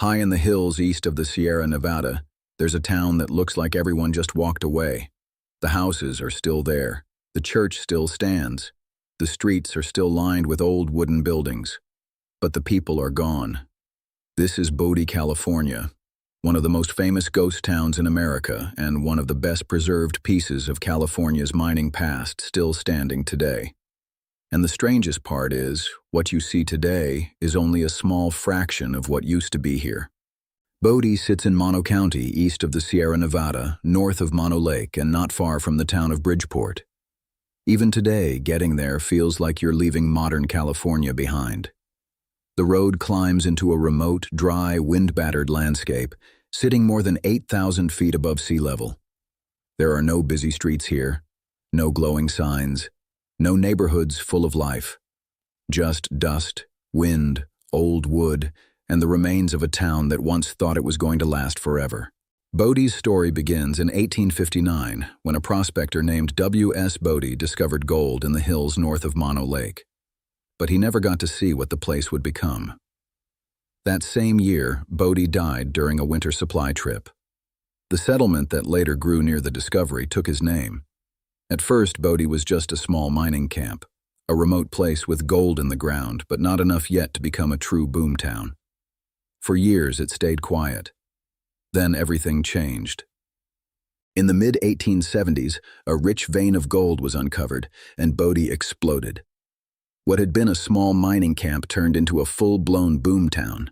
High in the hills east of the Sierra Nevada, there's a town that looks like everyone just walked away. The houses are still there. The church still stands. The streets are still lined with old wooden buildings. But the people are gone. This is Bodie, California, one of the most famous ghost towns in America and one of the best preserved pieces of California's mining past still standing today. And the strangest part is, what you see today is only a small fraction of what used to be here. Bodie sits in Mono County, east of the Sierra Nevada, north of Mono Lake, and not far from the town of Bridgeport. Even today, getting there feels like you're leaving modern California behind. The road climbs into a remote, dry, wind-battered landscape, sitting more than 8,000 feet above sea level. There are no busy streets here, no glowing signs, no neighborhoods full of life. Just dust, wind, old wood, and the remains of a town that once thought it was going to last forever. Bodie's story begins in 1859 when a prospector named W.S. Bodie discovered gold in the hills north of Mono Lake. But he never got to see what the place would become. That same year, Bodie died during a winter supply trip. The settlement that later grew near the discovery took his name. At first, Bodie was just a small mining camp, a remote place with gold in the ground, but not enough yet to become a true boomtown. For years, it stayed quiet. Then everything changed. In the mid-1870s, a rich vein of gold was uncovered, and Bodie exploded. What had been a small mining camp turned into a full-blown boomtown.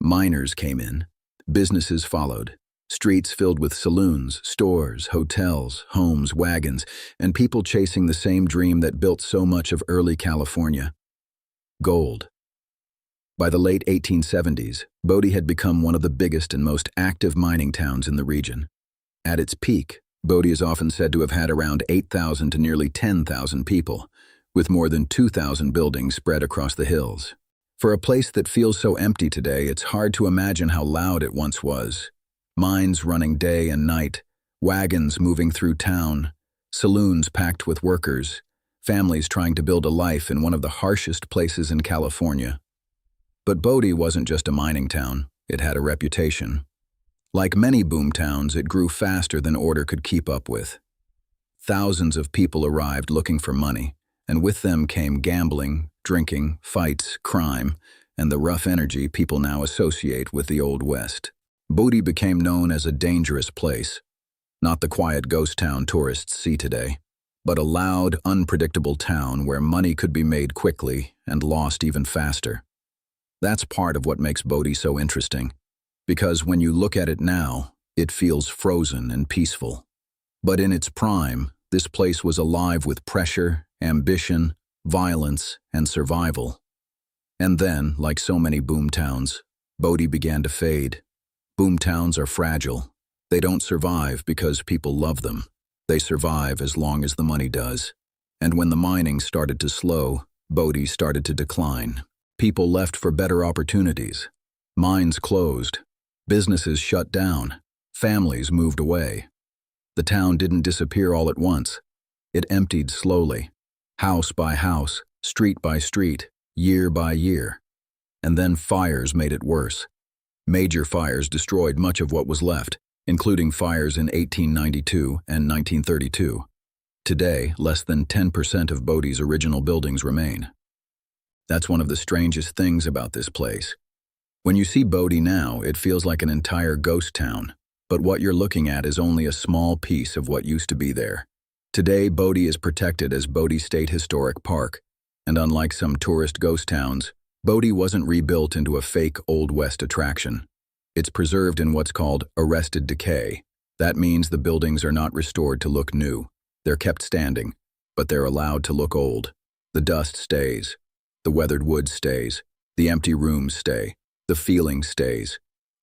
Miners came in. Businesses followed. Streets filled with saloons, stores, hotels, homes, wagons, and people chasing the same dream that built so much of early California: gold. By the late 1870s, Bodie had become one of the biggest and most active mining towns in the region. At its peak, Bodie is often said to have had around 8,000 to nearly 10,000 people, with more than 2,000 buildings spread across the hills. For a place that feels so empty today, it's hard to imagine how loud it once was. Mines running day and night, wagons moving through town, saloons packed with workers, families trying to build a life in one of the harshest places in California. But Bodie wasn't just a mining town, it had a reputation. Like many boomtowns, it grew faster than order could keep up with. Thousands of people arrived looking for money, and with them came gambling, drinking, fights, crime, and the rough energy people now associate with the Old West. Bodie became known as a dangerous place, not the quiet ghost town tourists see today, but a loud, unpredictable town where money could be made quickly and lost even faster. That's part of what makes Bodie so interesting, because when you look at it now, it feels frozen and peaceful. But in its prime, this place was alive with pressure, ambition, violence, and survival. And then, like so many boomtowns, Bodie began to fade. Boomtowns are fragile. They don't survive because people love them. They survive as long as the money does. And when the mining started to slow, Bodie started to decline. People left for better opportunities. Mines closed. Businesses shut down. Families moved away. The town didn't disappear all at once. It emptied slowly, house by house, street by street, year by year. And then fires made it worse. Major fires destroyed much of what was left, including fires in 1892 and 1932. Today, less than 10% of Bodie's original buildings remain. That's one of the strangest things about this place. When you see Bodie now, it feels like an entire ghost town, but what you're looking at is only a small piece of what used to be there. Today, Bodie is protected as Bodie State Historic Park, and unlike some tourist ghost towns, Bodie wasn't rebuilt into a fake Old West attraction. It's preserved in what's called arrested decay. That means the buildings are not restored to look new. They're kept standing, but they're allowed to look old. The dust stays. The weathered wood stays. The empty rooms stay. The feeling stays.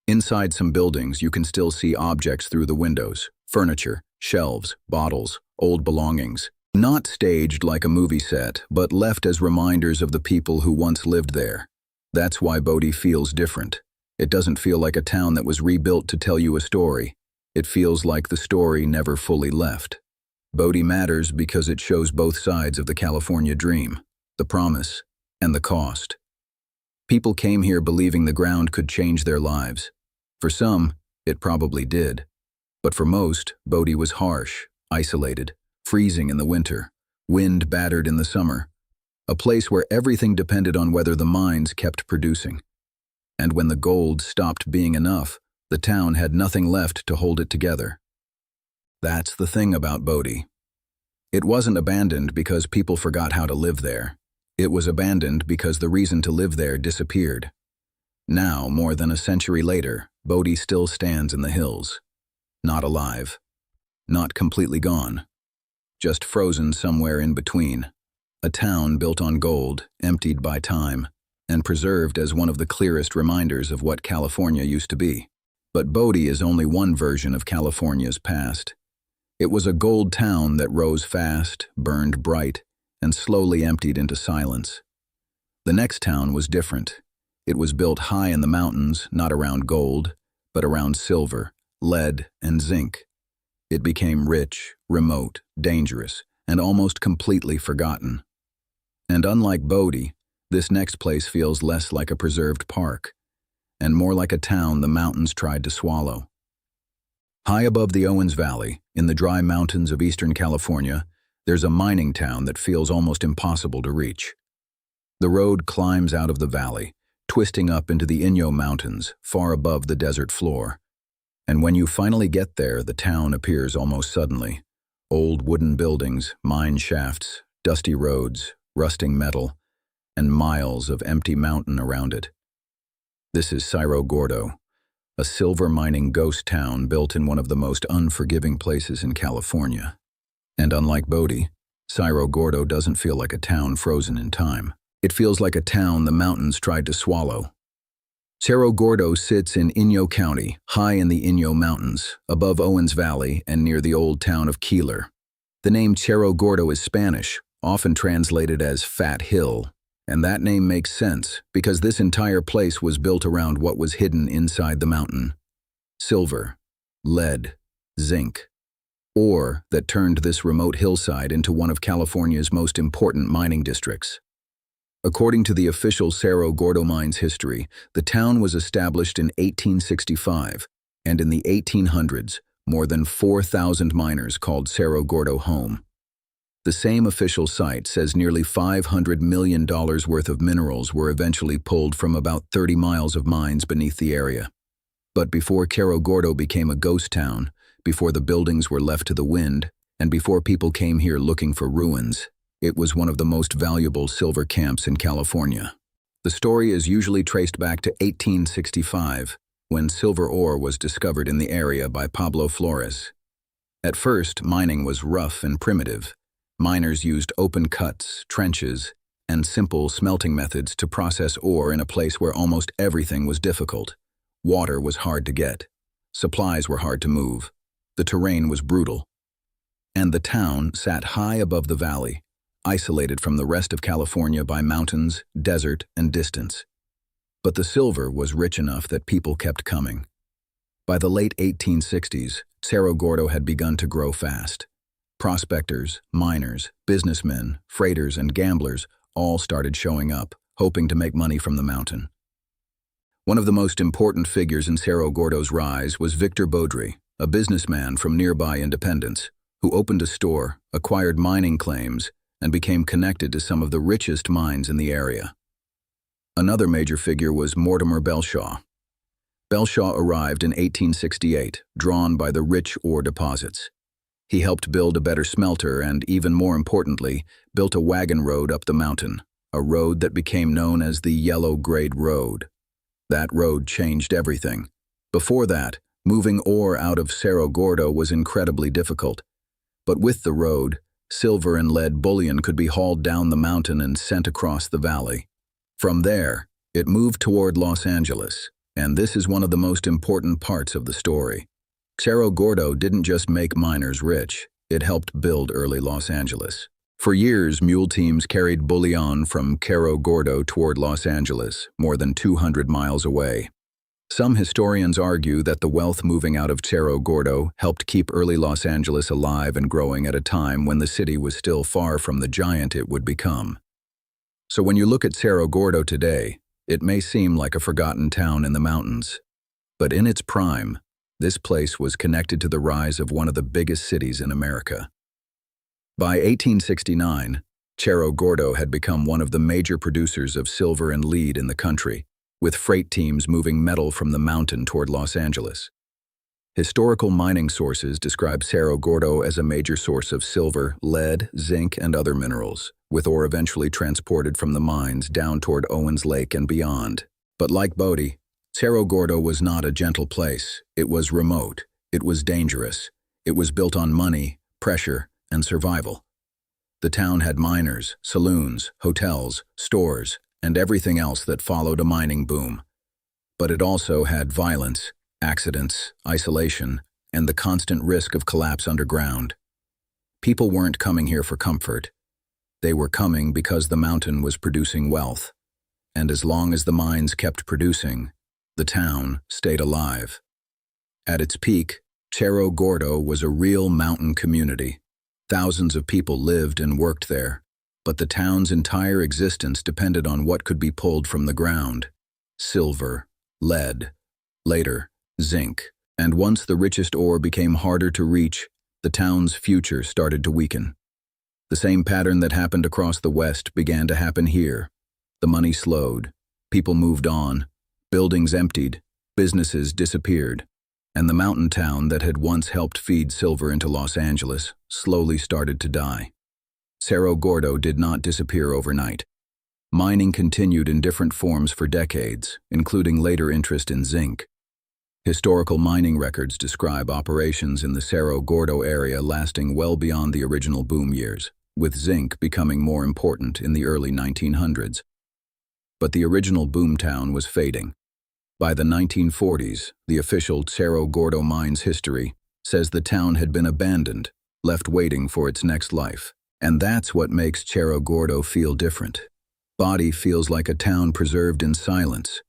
Inside some buildings, you can still see objects through the windows: furniture, shelves, bottles, old belongings. Not staged like a movie set, but left as reminders of the people who once lived there. That's why Bodie feels different. It doesn't feel like a town that was rebuilt to tell you a story. It feels like the story never fully left. Bodie matters because it shows both sides of the California dream, the promise and the cost. People came here believing the ground could change their lives. For some, it probably did. But for most, Bodie was harsh, isolated, freezing in the winter, wind battered in the summer, a place where everything depended on whether the mines kept producing. And when the gold stopped being enough, the town had nothing left to hold it together. That's the thing about Bodie. It wasn't abandoned because people forgot how to live there. It was abandoned because the reason to live there disappeared. Now, more than a century later, Bodie still stands in the hills. Not alive. Not completely gone. Just frozen somewhere in between. A town built on gold, emptied by time, and preserved as one of the clearest reminders of what California used to be. But Bodie is only one version of California's past. It was a gold town that rose fast, burned bright, and slowly emptied into silence. The next town was different. It was built high in the mountains, not around gold, but around silver, lead, and zinc. It became rich, remote, dangerous, and almost completely forgotten. And unlike Bodie, this next place feels less like a preserved park, and more like a town the mountains tried to swallow. High above the Owens Valley, in the dry mountains of eastern California, there's a mining town that feels almost impossible to reach. The road climbs out of the valley, twisting up into the Inyo Mountains, far above the desert floor. And when you finally get there, the town appears almost suddenly. Old wooden buildings, mine shafts, dusty roads, rusting metal, and miles of empty mountain around it. This is Cerro Gordo, a silver mining ghost town built in one of the most unforgiving places in California. And unlike Bodie, Cerro Gordo doesn't feel like a town frozen in time. It feels like a town the mountains tried to swallow. Cerro Gordo sits in Inyo County, high in the Inyo Mountains, above Owens Valley and near the old town of Keeler. The name Cerro Gordo is Spanish, often translated as Fat Hill, and that name makes sense because this entire place was built around what was hidden inside the mountain. Silver, lead, zinc. Ore that turned this remote hillside into one of California's most important mining districts. According to the official Cerro Gordo Mines history, the town was established in 1865, and in the 1800s, more than 4,000 miners called Cerro Gordo home. The same official site says nearly $500 million worth of minerals were eventually pulled from about 30 miles of mines beneath the area. But before Cerro Gordo became a ghost town, before the buildings were left to the wind, and before people came here looking for ruins, it was one of the most valuable silver camps in California. The story is usually traced back to 1865, when silver ore was discovered in the area by Pablo Flores. At first, mining was rough and primitive. Miners used open cuts, trenches, and simple smelting methods to process ore in a place where almost everything was difficult. Water was hard to get. Supplies were hard to move. The terrain was brutal. And the town sat high above the valley, isolated from the rest of California by mountains, desert, and distance. But the silver was rich enough that people kept coming. By the late 1860s, Cerro Gordo had begun to grow fast. Prospectors, miners, businessmen, freighters, and gamblers all started showing up, hoping to make money from the mountain. One of the most important figures in Cerro Gordo's rise was Victor Bodie, a businessman from nearby Independence, who opened a store, acquired mining claims, and became connected to some of the richest mines in the area. Another major figure was Mortimer Belshaw. Belshaw arrived in 1868, drawn by the rich ore deposits. He helped build a better smelter and, even more importantly, built a wagon road up the mountain, a road that became known as the Yellow Grade Road. That road changed everything. Before that, moving ore out of Cerro Gordo was incredibly difficult. But with the road, silver and lead bullion could be hauled down the mountain and sent across the valley. From there, it moved toward Los Angeles, and this is one of the most important parts of the story. Cerro Gordo didn't just make miners rich, it helped build early Los Angeles. For years, mule teams carried bullion from Cerro Gordo toward Los Angeles, more than 200 miles away. Some historians argue that the wealth moving out of Cerro Gordo helped keep early Los Angeles alive and growing at a time when the city was still far from the giant it would become. So when you look at Cerro Gordo today, It may seem like a forgotten town in the mountains, but in its prime, this place was connected to the rise of one of the biggest cities in America. By 1869, Cerro Gordo had become one of the major producers of silver and lead in the country, with freight teams moving metal from the mountain toward Los Angeles. Historical mining sources describe Cerro Gordo as a major source of silver, lead, zinc, and other minerals, with ore eventually transported from the mines down toward Owens Lake and beyond. But like Bodie, Cerro Gordo was not a gentle place. It was remote. It was dangerous. It was built on money, pressure, and survival. The town had miners, saloons, hotels, stores, and everything else that followed a mining boom. But it also had violence, accidents, isolation, and the constant risk of collapse underground. People weren't coming here for comfort. They were coming because the mountain was producing wealth. And as long as the mines kept producing, the town stayed alive. At its peak, Cerro Gordo was a real mountain community. Thousands of people lived and worked there, but the town's entire existence depended on what could be pulled from the ground: silver, lead, later, zinc. And once the richest ore became harder to reach, the town's future started to weaken. The same pattern that happened across the West began to happen here. The money slowed, people moved on, buildings emptied, businesses disappeared, and the mountain town that had once helped feed silver into Los Angeles slowly started to die. Cerro Gordo did not disappear overnight. Mining continued in different forms for decades, including later interest in zinc. Historical mining records describe operations in the Cerro Gordo area lasting well beyond the original boom years, with zinc becoming more important in the early 1900s. But the original boomtown was fading. By the 1940s, the official Cerro Gordo Mines history says the town had been abandoned, left waiting for its next life. And that's what makes Cerro Gordo feel different. Bodie feels like a town preserved in silence.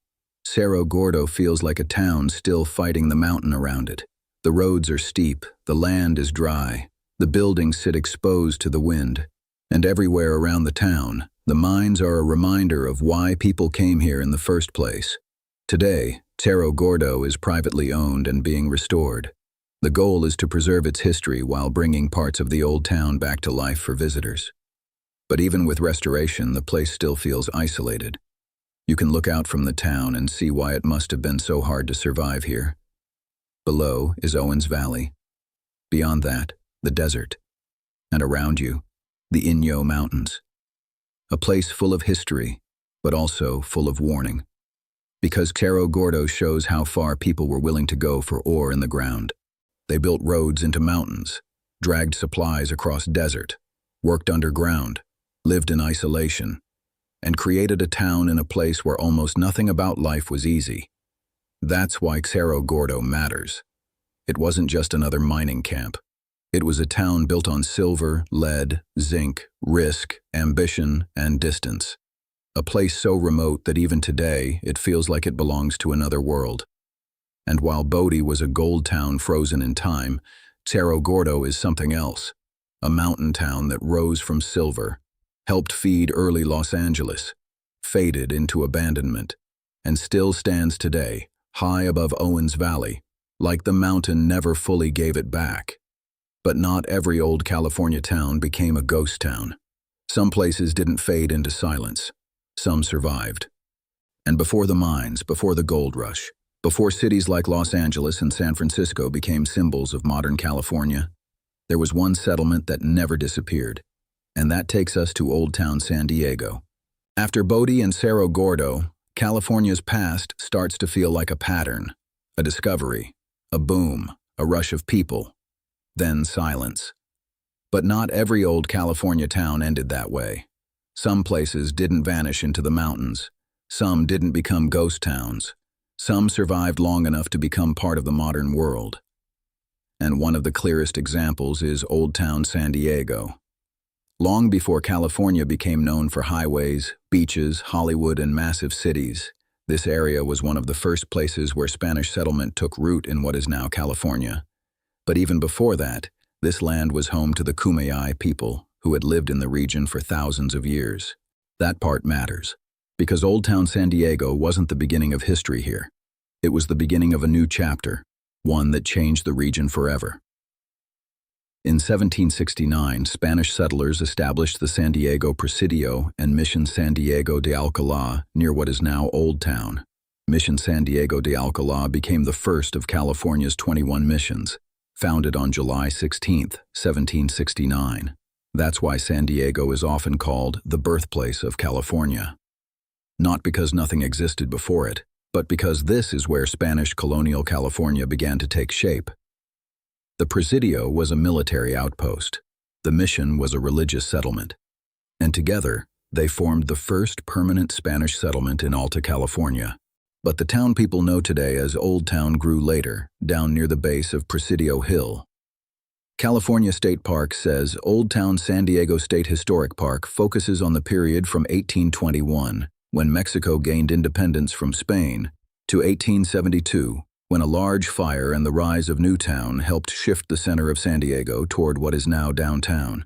Cerro Gordo feels like a town still fighting the mountain around it. The roads are steep, the land is dry, the buildings sit exposed to the wind. And everywhere around the town, the mines are a reminder of why people came here in the first place. Today, Cerro Gordo is privately owned and being restored. The goal is to preserve its history while bringing parts of the old town back to life for visitors. But even with restoration, the place still feels isolated. You can look out from the town and see why it must have been so hard to survive here. Below is Owens Valley. Beyond that, the desert. And around you, the Inyo Mountains. A place full of history, but also full of warning. Because Cerro Gordo shows how far people were willing to go for ore in the ground. They built roads into mountains, dragged supplies across desert, worked underground, lived in isolation, and created a town in a place where almost nothing about life was easy. That's why Cerro Gordo matters. It wasn't just another mining camp. It was a town built on silver, lead, zinc, risk, ambition, and distance. A place so remote that even today it feels like it belongs to another world. And while Bodie was a gold town frozen in time, Cerro Gordo is something else. A mountain town that rose from silver, helped feed early Los Angeles, faded into abandonment, and still stands today, high above Owens Valley, like the mountain never fully gave it back. But not every old California town became a ghost town. Some places didn't fade into silence. Some survived. And before the mines, before the gold rush, before cities like Los Angeles and San Francisco became symbols of modern California, there was one settlement that never disappeared. And that takes us to Old Town San Diego. After Bodie and Cerro Gordo, California's past starts to feel like a pattern, a discovery, a boom, a rush of people, then silence. But not every old California town ended that way. Some places didn't vanish into the mountains. Some didn't become ghost towns. Some survived long enough to become part of the modern world. And one of the clearest examples is Old Town San Diego. Long before California became known for highways, beaches, Hollywood, and massive cities, this area was one of the first places where Spanish settlement took root in what is now California. But even before that, this land was home to the Kumeyaay people, who had lived in the region for thousands of years. That part matters. Because Old Town San Diego wasn't the beginning of history here. It was the beginning of a new chapter, one that changed the region forever. In 1769, Spanish settlers established the San Diego Presidio and Mission San Diego de Alcalá near what is now Old Town. Mission San Diego de Alcalá became the first of California's 21 missions, founded on July 16, 1769. That's why San Diego is often called the birthplace of California. Not because nothing existed before it, but because this is where Spanish colonial California began to take shape. The Presidio was a military outpost. The mission was a religious settlement. And together, they formed the first permanent Spanish settlement in Alta California. But the town people know today as Old Town grew later, down near the base of Presidio Hill. California State Park says Old Town San Diego State Historic Park focuses on the period from 1821, when Mexico gained independence from Spain, to 1872, when a large fire and the rise of Newtown helped shift the center of San Diego toward what is now downtown.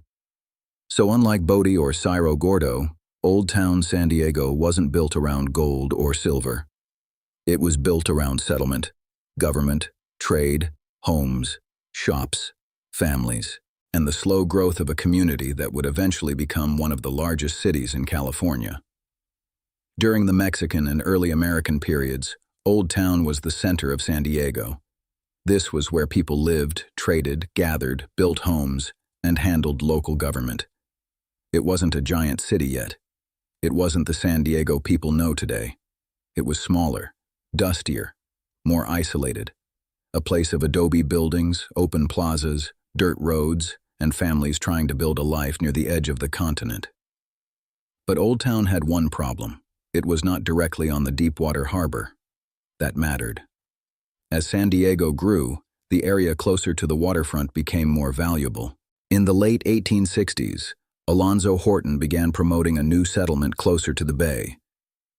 So unlike Bodie or Cerro Gordo, Old Town San Diego wasn't built around gold or silver. It was built around settlement, government, trade, homes, shops, families, and the slow growth of a community that would eventually become one of the largest cities in California. During the Mexican and early American periods, Old Town was the center of San Diego. This was where people lived, traded, gathered, built homes, and handled local government. It wasn't a giant city yet. It wasn't the San Diego people know today. It was smaller, dustier, more isolated. A place of adobe buildings, open plazas, dirt roads, and families trying to build a life near the edge of the continent. But Old Town had one problem. It was not directly on the deepwater harbor. That mattered. As San Diego grew, the area closer to the waterfront became more valuable. In the late 1860s, Alonzo Horton began promoting a new settlement closer to the bay.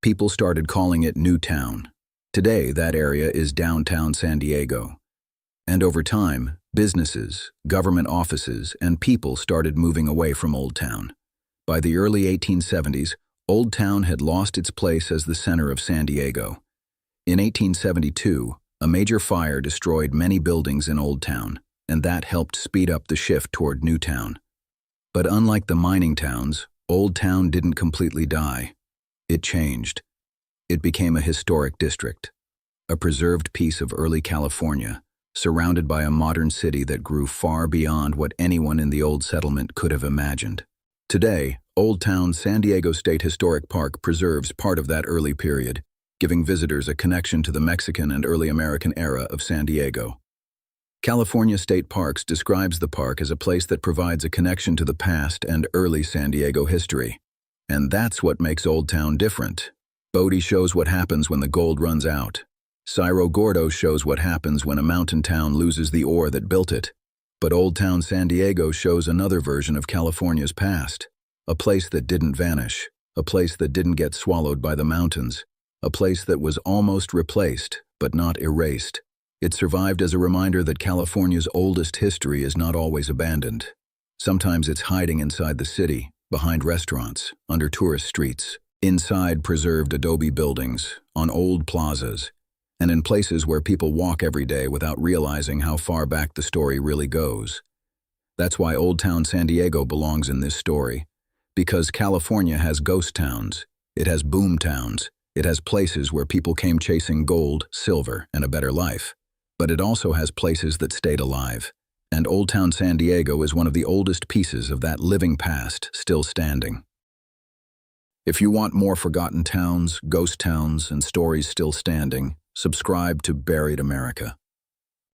People started calling it Newtown. Today, that area is downtown San Diego. And over time, businesses, government offices, and people started moving away from Old Town. By the early 1870s, Old Town had lost its place as the center of San Diego. In 1872, a major fire destroyed many buildings in Old Town, and that helped speed up the shift toward Newtown. But unlike the mining towns, Old Town didn't completely die. It changed. It became a historic district, a preserved piece of early California, surrounded by a modern city that grew far beyond what anyone in the old settlement could have imagined. Today, Old Town San Diego State Historic Park preserves part of that early period, giving visitors a connection to the Mexican and early American era of San Diego. California State Parks describes the park as a place that provides a connection to the past and early San Diego history. And that's what makes Old Town different. Bodie shows what happens when the gold runs out. Cerro Gordo shows what happens when a mountain town loses the ore that built it. But Old Town San Diego shows another version of California's past. A place that didn't vanish. A place that didn't get swallowed by the mountains. A place that was almost replaced, but not erased. It survived as a reminder that California's oldest history is not always abandoned. Sometimes it's hiding inside the city, behind restaurants, under tourist streets, inside preserved adobe buildings, on old plazas, and in places where people walk every day without realizing how far back the story really goes. That's why Old Town San Diego belongs in this story. Because California has ghost towns, it has boom towns, it has places where people came chasing gold, silver, and a better life. But it also has places that stayed alive. And Old Town San Diego is one of the oldest pieces of that living past still standing. If you want more forgotten towns, ghost towns, and stories still standing, subscribe to Buried America.